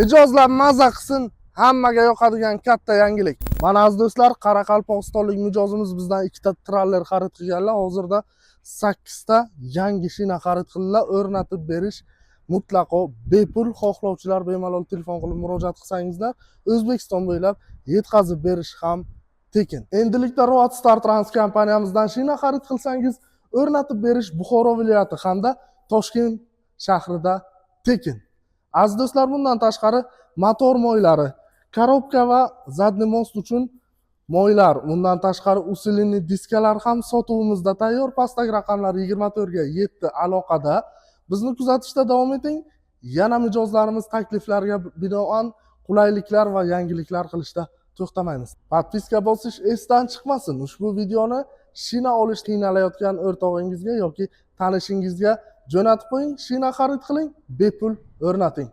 Mijozlar maza qilsin, hammaga yoqadigan katta yangilik. Mana aziz do'stlar, qoraqalpog'istonlik mijozimiz bizdan ikkita traller xarid qilganlar. Hozirda 8 ta yangi shina xarid qildilar. O'rnatib berish mutlaqo bepul. Xohlovchilar bemalol telefon qilib murojaat qilsangizlar, O'zbekiston bo'ylab yetkazib berish ham tekin. Endilikda Road Star Trans kompaniyamizdan shina xarid qilsangiz, o'rnatib berish Buxoro viloyati hamda Toshkent shahrida tekin. Aziz do'stlar, bundan tashqari motor moylari, korobka va zadniy most uchun moylar, bundan tashqari usilinli diskalar ham sotuvimizda tayyor. Pastdagi raqamlar 24 ga 7 aloqada. Bizni kuzatishda davom eting. Yana mijozlarimiz takliflariga binoan qulayliklar va yangiliklar qilishda to'xtamaymiz. Podpiska bosish esdan chiqmasin. Ushbu videoni shina olish qiynalayotgan o'rtog'ingizga yoki tanishingizga jo'natib qo'ying, shina xarid qiling, bepul o'rnating.